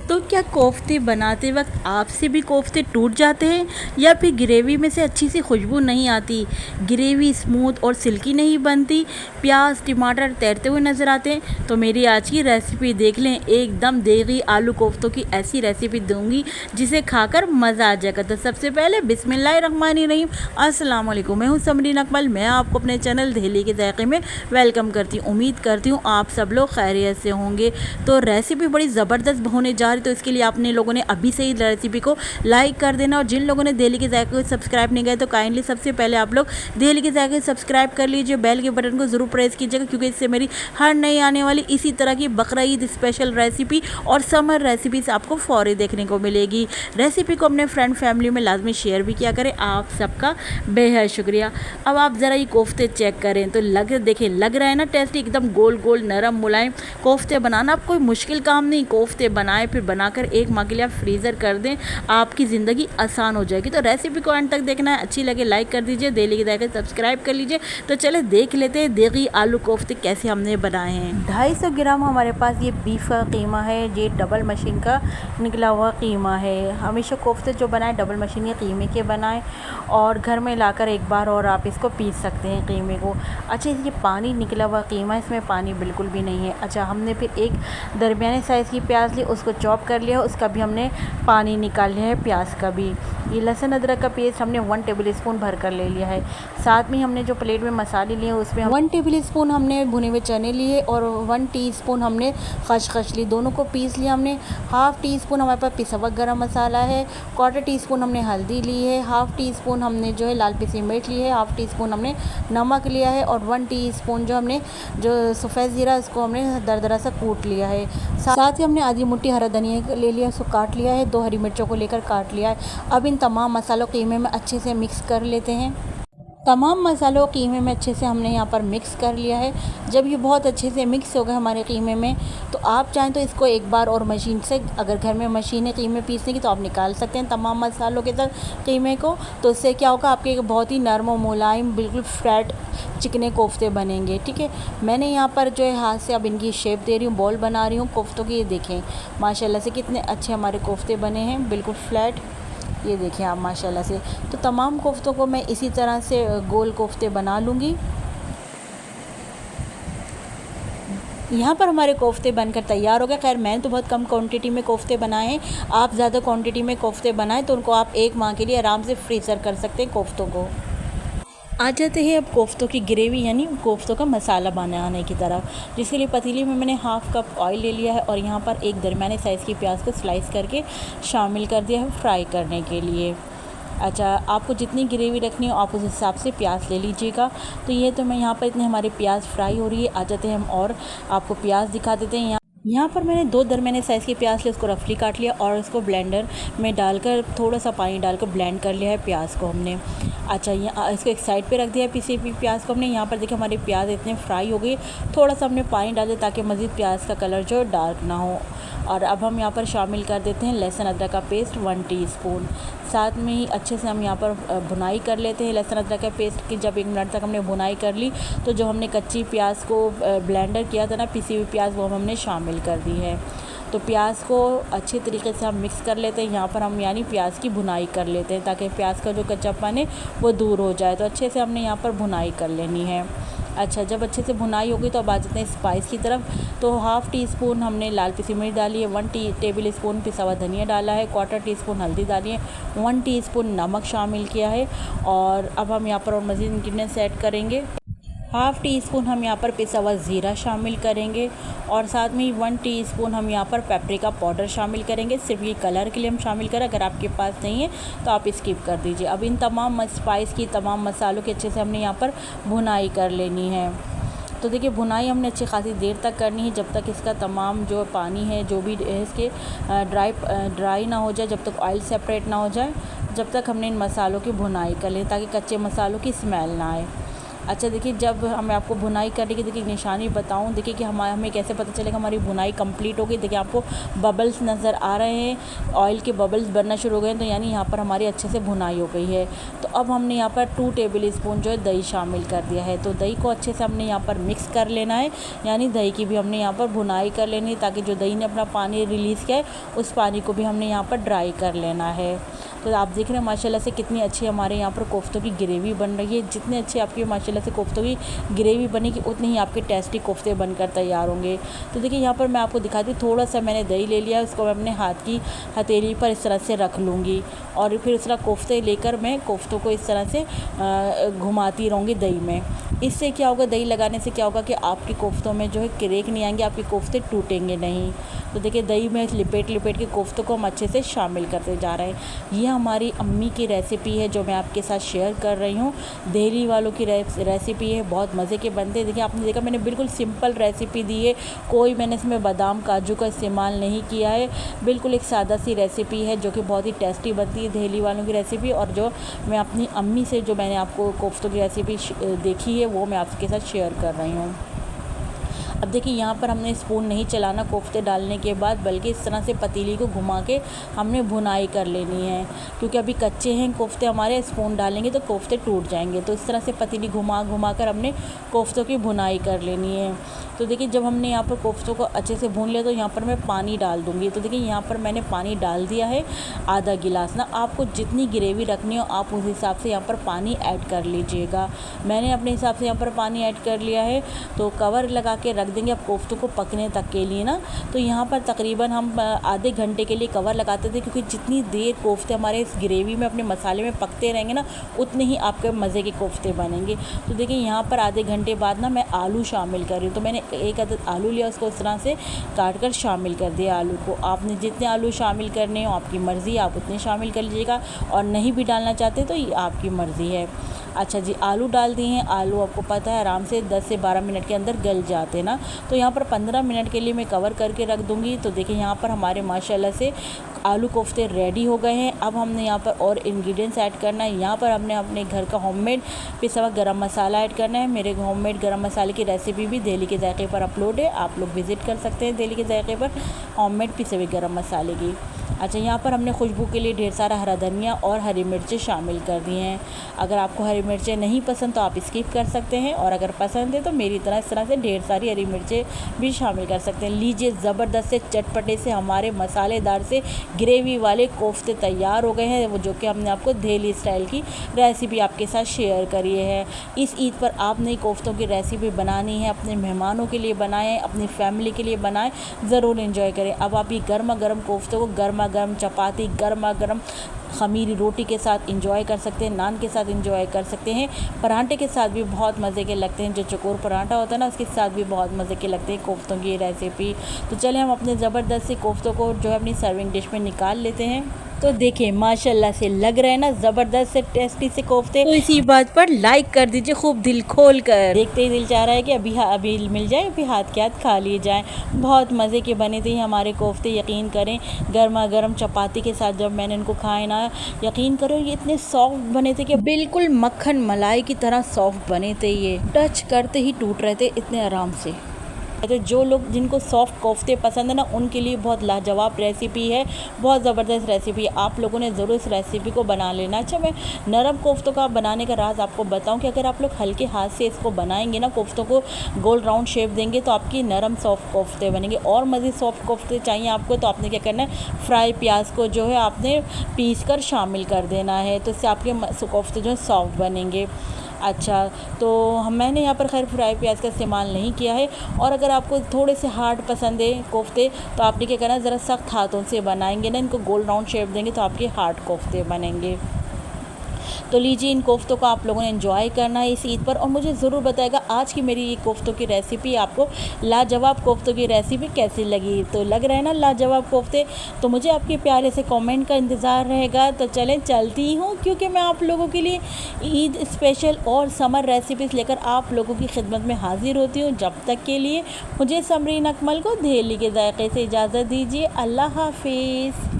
तो क्या कोफ्ते बनाते वक्त आपसे भी कोफ्ते टूट जाते हैं या फिर ग्रेवी में से अच्छी सी खुशबू नहीं आती, ग्रेवी स्मूथ और सिल्की नहीं बनती, प्याज टमाटर तैरते हुए नज़र आते हैं? तो मेरी आज की रेसिपी देख लें, एकदम देगी आलू कोफ्तों की ऐसी रेसिपी दूंगी जिसे खाकर मज़ा आ जाएगा। तो सबसे पहले बिस्मिल्लाहिर्रहमानिर्रहीम, अस्सलाम वालेकुम। मैं हूँ समरीन अकमल, मैं आपको अपने चैनल दहली के जायके में वेलकम करती हूँ। उम्मीद करती हूँ आप सब लोग खैरियत से होंगे। तो रेसिपी बड़ी ज़बरदस्त होने जा रही, तो इसके लिए आपने लोगों ने अभी से ही रेसिपी को लाइक कर देना। और जिन लोगों ने दहली के जायके को सब्सक्राइब नहीं किया तो काइंडली सबसे पहले आप लोग दहली के जायके सब्सक्राइब कर लीजिए, बेल के बटन को ज़रूर प्रेस कीजिएगा, क्योंकि इससे मेरी हर नई आने वाली इसी तरह की बकरा ईद स्पेशल रेसिपी और समर रेसिपीज़ आपको फौरी देखने को मिलेगी। रेसिपी को अपने फ्रेंड फैमिली में लाजमी शेयर भी किया करें, आप सबका बेहद शुक्रिया। अब आप ज़रा ये कोफ्ते चेक करें तो देखें, लग रहा है ना टेस्टी, एकदम गोल गोल नरम मुलायम। कोफ्ते बनाना अब कोई मुश्किल काम नहीं, कोफ्ते बनाएं फिर बनाकर एक माह के लिए आप फ्रीज़र कर दें, आपकी ज़िंदगी आसान हो जाएगी। तो रेसिपी को एंड तक देखना है, अच्छी लगे लाइक कर दीजिए, दहली के जायके सब्सक्राइब कर लीजिए। तो चले देख लेते हैं देगी आलू कोफ्ते कैसे हमने बनाए हैं। 250 ग्राम हमारे पास ये बीफ का कीमा है, ये डबल मशीन का निकला हुआ कीमा है। हमेशा कोफ्ते जो बनाए डबल मशीन के कीमे के बनाएं और घर में लाकर एक बार और आप इसको पीस सकते हैं कीमे को। अच्छा, ये पानी निकला हुआ कीमा, इसमें पानी बिल्कुल भी नहीं है। अच्छा, हमने फिर एक दरमियाने साइज़ की प्याज ली, उसको चॉप कर लिया, उसका भी हमने पानी निकाल लिया है, प्याज का भी। ये लहसुन अदरक का पेस्ट हमने 1 टेबल स्पून भर कर ले लिया है। साथ में हमने जो प्लेट में मसाले लिए उसमें 1 टेबल स्पून हमने भुने हुए चने लिए और 1 टीस्पून हमने खसखस ली, दोनों को पीस लिया हमने। हाफ़ टी स्पून हमारे पास पिसा हुआ गरम मसाला है, 1/4 टीस्पून हमने हल्दी ली है, हाफ़ टी स्पून हमने जो है लाल पिसी मिर्च ली है, हाफ़ टी स्पून हमने नमक लिया है और 1 टीस्पून जो हमने जो सफ़ेद ज़ीरा इसको हमने दरदरा सा कूट लिया है। साथ ही हमने आधी मुट्ठी हरा धनिया ले लिया, उसको काट लिया है, 2 हरी मिर्चों को लेकर काट लिया है। अब इन तमाम मसालों कीमे में अच्छे से मिक्स कर लेते हैं। तमाम मसालों कीमे में अच्छे से हमने यहाँ पर मिक्स कर लिया है। जब ये बहुत अच्छे से मिक्स हो गए हमारे कीमे में, तो आप चाहें तो इसको एक बार और मशीन से, अगर घर में मशीन है कीमे पीसने की, तो आप निकाल सकते हैं तमाम मसालों के साथ कीमे को। तो इससे क्या होगा, आपके एक बहुत ही नरम और मुलायम बिल्कुल फ्लैट चिकने कोफ्ते बनेंगे। ठीक है, मैंने यहाँ पर जो है हाथ से अब इनकी शेप दे रही हूँ, बॉल बना रही हूँ कोफ्तों की। ये देखें माशाल्लाह से कितने अच्छे हमारे कोफ्ते बने हैं, बिल्कुल फ्लैट। ये देखें आप माशाल्लाह से। तो तमाम कोफ्तों को मैं इसी तरह से गोल कोफ्ते बना लूँगी। यहाँ पर हमारे कोफ्ते बनकर तैयार हो गए। खैर मैंने तो बहुत कम क्वांटिटी में कोफ्ते बनाए हैं, आप ज़्यादा क्वांटिटी में कोफ्ते बनाएं तो उनको आप एक माह के लिए आराम से फ्रीज़र कर सकते हैं कोफ्तों को। आ जाते हैं अब कोफ्तों की ग्रेवी यानी कोफ्तों का मसाला बनाने की तरफ, जिसके लिए पतीली में मैंने हाफ़ कप ऑयल ले लिया है और यहाँ पर एक दरमियाने साइज़ की प्याज को स्लाइस करके शामिल कर दिया है फ्राई करने के लिए। अच्छा, आपको जितनी ग्रेवी रखनी हो आप उस हिसाब से प्याज ले लीजिएगा। तो ये तो मैं यहाँ पर इतने हमारी प्याज फ्राई हो रही है। आ जाते हैं हम और आपको प्याज दिखा देते हैं। यहाँ पर मैंने 2 दरमियाने साइज़ की प्याज ली, उसको रफली काट लिया और उसको ब्लेंडर में डालकर थोड़ा सा पानी डालकर ब्लेंड कर लिया है प्याज को हमने। अच्छा, यहाँ इसको एक साइड पे रख दिया है पिसी हुई प्याज को हमने। यहाँ पर देखिए हमारी प्याज इतने फ्राई हो गई, थोड़ा सा हमने पानी डाल दिया ताकि मज़ीद प्याज का कलर जो डार्क ना हो। और अब हम यहाँ पर शामिल कर देते हैं लहसुन अदरक का पेस्ट 1 टीस्पून। साथ में ही अच्छे से हम यहाँ पर भुनाई कर लेते हैं लहसुन अदरक का पेस्ट की। जब 1 मिनट तक हमने भुनाई कर ली तो जो हमने कच्ची प्याज को ब्लेंडर किया था ना, पिसी हुई प्याज, वो हमने शामिल कर दी है। तो प्याज को अच्छे तरीके से हम मिक्स कर लेते हैं। यहाँ पर हम यानी प्याज की भुनाई कर लेते हैं ताकि प्याज का जो कच्चापन है वो दूर हो जाए। तो अच्छे से हमने यहाँ पर भुनाई कर लेनी है। अच्छा, जब अच्छे से भुनाई होगी तो अब आ जाते हैं स्पाइस की तरफ। तो हाफ़ टी स्पून हमने लाल पिसी मिर्च डाली है, 1 टेबल स्पून पिसा हुआ धनिया डाला है, 1/4 टीस्पून हल्दी डाली है, 1 टीस्पून नमक शामिल किया है। और अब हम यहाँ पर और मज़ीद इंग्रेडिएंट्स ऐड करेंगे। हाफ़ टी स्पून हम यहाँ पर पिसा हुआ ज़ीरा शामिल करेंगे और साथ में 1 टीस्पून हम यहाँ पर पेपरिका पाउडर शामिल करेंगे। सिर्फ ये कलर के लिए हम शामिल करें, अगर आपके पास नहीं है तो आप स्किप कर दीजिए। अब इन तमाम स्पाइस की, तमाम मसालों की अच्छे से हमने यहाँ पर भुनाई कर लेनी है। तो देखिए भुनाई हमने अच्छी खासी देर तक करनी है, जब तक इसका तमाम जो पानी है जो भी है इसके ड्राई ना हो जाए, जब तक ऑयल सेपरेट ना हो जाए, जब तक हमने इन मसालों की भुनाई कर ली ताकि कच्चे मसालों की स्मेल ना आए। अच्छा देखिए, जब मैं आपको भुनाई करने की देखिए निशानी बताऊं, देखिए कि हमें कैसे पता चलेगा हमारी भुनाई कंप्लीट हो गई। देखिए आपको बबल्स नज़र आ रहे हैं, ऑयल के बबल्स बनना शुरू हो गए हैं, तो यानी यहाँ पर हमारी अच्छे से भुनाई हो गई है। तो अब हमने यहाँ पर 2 टेबल स्पून जो है दही शामिल कर दिया है। तो दही को अच्छे से हमने यहाँ पर मिक्स कर लेना है, यानी दही की भी हमने यहाँ पर भुनाई कर लेनी है, ताकि जो दही ने अपना पानी रिलीज़ किया है उस पानी को भी हमने यहाँ पर ड्राई कर लेना है। तो आप देख रहे हैं माशाल्लाह से कितनी अच्छी हमारे यहाँ पर कोफ्तों की ग्रेवी बन रही है। जितने अच्छे आपके माशाल्लाह से कोफ्तों की ग्रेवी बनेगी, उतने ही आपके टेस्टी कोफ्ते बनकर तैयार होंगे। तो देखिए यहाँ पर मैं आपको दिखाती हूँ, थोड़ा सा मैंने दही ले लिया, उसको मैं अपने हाथ की हथेली पर इस तरह से रख लूँगी और फिर इस तरह कोफ्ते लेकर मैं कोफ्तों को इस तरह से घुमाती रहूँगी दही में। इससे क्या होगा, दही लगाने से क्या होगा कि आपके कोफ्तों में जो है क्रेक नहीं आएंगे, आपके कोफ्ते टूटेंगे नहीं। तो देखिए दही में लिपेट लिपेट के कोफ्तों को हम अच्छे से शामिल करते जा रहे हैं। ये हमारी अम्मी की रेसिपी है जो मैं आपके साथ शेयर कर रही हूँ। दिल्ली वालों की रेसिपी है, बहुत मज़े के बनते हैं। देखिए आपने देखा मैंने बिल्कुल सिंपल रेसिपी दी है, कोई मैंने इसमें बादाम काजू का इस्तेमाल नहीं किया है। बिल्कुल एक सादा सी रेसिपी है जो कि बहुत ही टेस्टी बनती है, दिल्ली वालों की रेसिपी। और जो मैं अपनी अम्मी से जो मैंने आपको कोफ्तों की रेसिपी देखी है वो मैं आपके साथ शेयर कर रही हूँ। अब देखिए यहाँ पर हमने स्पून नहीं चलाना कोफ्ते डालने के बाद, बल्कि इस तरह से पतीली को घुमा के हमने भुनाई कर लेनी है, क्योंकि अभी कच्चे हैं कोफ्ते हमारे, स्पून डालेंगे तो कोफ्ते टूट जाएंगे। तो इस तरह से पतीली घुमा घुमा कर हमने कोफ्तों की भुनाई कर लेनी है। तो देखिए जब हमने यहाँ पर कोफ्तों को अच्छे से भून लिया, तो यहाँ पर मैं पानी डाल दूँगी। तो देखिए यहाँ पर मैंने पानी डाल दिया है आधा गिलास ना। आपको जितनी ग्रेवी रखनी हो आप उस हिसाब से यहाँ पर पानी ऐड कर लीजिएगा। मैंने अपने हिसाब से यहाँ पर पानी ऐड कर लिया है। तो कवर लगा के रख देंगे अब कोफ्तों को पकने तक के लिए ना। तो यहाँ पर तकरीबन हम आधे घंटे के लिए कवर लगाते थे, क्योंकि जितनी देर कोफ्ते हमारे इस ग्रेवी में अपने मसाले में पकते रहेंगे ना, उतने ही आपके मज़े के कोफ्ते बनेंगे। तो देखिए यहाँ पर आधे घंटे बाद ना मैं आलू शामिल कर रही हूँ। तो मैंने एक अदद आलू लिया, उसको इस तरह से काट कर शामिल कर दिया। आलू को आपने जितने आलू शामिल करने हो आपकी मर्ज़ी, आप उतने शामिल कर लीजिएगा, और नहीं भी डालना चाहते तो ये आपकी मर्ज़ी है। अच्छा जी, आलू डाल दिए हैं। आलू आपको पता है आराम से 10 से 12 मिनट के अंदर गल जाते ना। तो यहाँ पर 15 मिनट के लिए मैं कवर करके रख दूँगी। तो देखिए यहाँ पर हमारे माशाल्लाह से आलू कोफ्ते रेडी हो गए हैं। अब हमने यहाँ पर और इंग्रेडिएंट्स ऐड करना है। यहाँ पर हमने अपने घर का होममेड पिसा हुआ गरम मसाला ऐड करना है। मेरे होममेड गरम मसाले की रेसिपी भी दिल्ली के जायके पर अपलोड है, आप लोग विज़िट कर सकते हैं दिल्ली के जायके पर होममेड पिसे हुए गरम मसाले की। अच्छा, यहाँ पर हमने खुशबू के लिए ढेर सारा हरा धनिया और हरी मिर्चें शामिल कर दी हैं। अगर आपको हरी मिर्चें नहीं पसंद तो आप स्किप कर सकते हैं, और अगर पसंद है तो मेरी तरह इस तरह से ढेर सारी हरी मिर्चें भी शामिल कर सकते हैं। लीजिए, ज़बरदस्त से चटपटे से हमारे मसालेदार से ग्रेवी वाले कोफ्ते तैयार हो गए हैं, वो जो कि हमने आपको दिल्ली स्टाइल की रेसिपी आपके साथ शेयर करी है। इस ईद पर आपने कोफ्तों की रेसिपी बनानी है, अपने मेहमानों के लिए बनाएं, अपनी फैमिली के लिए बनाएं, ज़रूर एंजॉय करें। अब आप ये गर्मा गर्म कोफ्तों को गर्मा गर्म चपाती, गर्मा गर्म खमीरी रोटी के साथ इंजॉय कर सकते हैं, नान के साथ इंजॉय कर सकते हैं, पराठे के साथ भी बहुत मज़े के लगते हैं। जो चकोर पराठा होता है ना, उसके साथ भी बहुत मज़े के लगते हैं कोफ्तों की ये रेसिपी। तो चलें हम अपने ज़बरदस्त से कोफ्तों को जो है अपनी सर्विंग डिश में निकाल लेते हैं। तो देखिए माशाल्लाह से लग रहे हैं ना ज़बरदस्त से टेस्टी से कोफ्ते। तो इसी बात पर लाइक कर दीजिए खूब दिल खोल कर। देखते ही दिल चाह रहा है कि अभी मिल जाए, अभी हाथ के हाथ खा लिए जाएँ। बहुत मज़े के बने थे हमारे कोफ्ते, यकीन करें गर्मा गर्म चपाती के साथ जब मैंने इनको खाए ना, यकीन करो ये इतने सॉफ्ट बने थे कि बिल्कुल मक्खन मलाई की तरह सॉफ्ट बने थे। ये टच करते ही टूट रहे थे इतने आराम से। तो जो लोग जिनको सॉफ्ट कोफ्ते पसंद है ना, उनके लिए बहुत लाजवाब रेसिपी है, बहुत ज़बरदस्त रेसिपी है। आप लोगों ने ज़रूर इस रेसिपी को बना लेना। अच्छा, मैं नरम कोफ्तों का बनाने का राज आपको बताऊं कि अगर आप लोग हल्के हाथ से इसको बनाएंगे ना, कोफ्तों को गोल राउंड शेप देंगे तो आपकी नरम सॉफ्ट कोफ्ते बनेंगे। और मज़ीद सॉफ्ट कोफ्ते चाहिए आपको तो आपने क्या करना है, फ्राई प्याज को जो है आपने पीस कर शामिल कर देना है, तो इससे आपके कोफ्ते जो है सॉफ्ट बनेंगे। अच्छा, तो मैंने यहाँ पर खैर फ्राई प्याज का इस्तेमाल नहीं किया है। और अगर आपको थोड़े से हार्ड पसंद है कोफ्ते तो आपने क्या करना है, ज़रा सख्त हाथों से बनाएंगे ना, इनको गोल राउंड शेप देंगे तो आपके हार्ड कोफ्ते बनेंगे। तो लीजिए, इन कोफ्तों को आप लोगों ने एंजॉय करना है इस ईद पर, और मुझे ज़रूर बताएगा आज की मेरी ये कोफ्तों की रेसिपी आपको लाजवाब कोफ्तों की रेसिपी कैसी लगी। तो लग रहा है ना लाजवाब कोफ्ते, तो मुझे आपके प्यारे से कमेंट का इंतज़ार रहेगा। तो चलें चलती हूँ, क्योंकि मैं आप लोगों के लिए ईद स्पेशल और समर रेसिपीज़ लेकर आप लोगों की खिदमत में हाजिर होती हूँ। जब तक के लिए मुझे समरीन अकमल को दिल्ली के जायके से इजाज़त दीजिए। अल्लाह हाफिज़।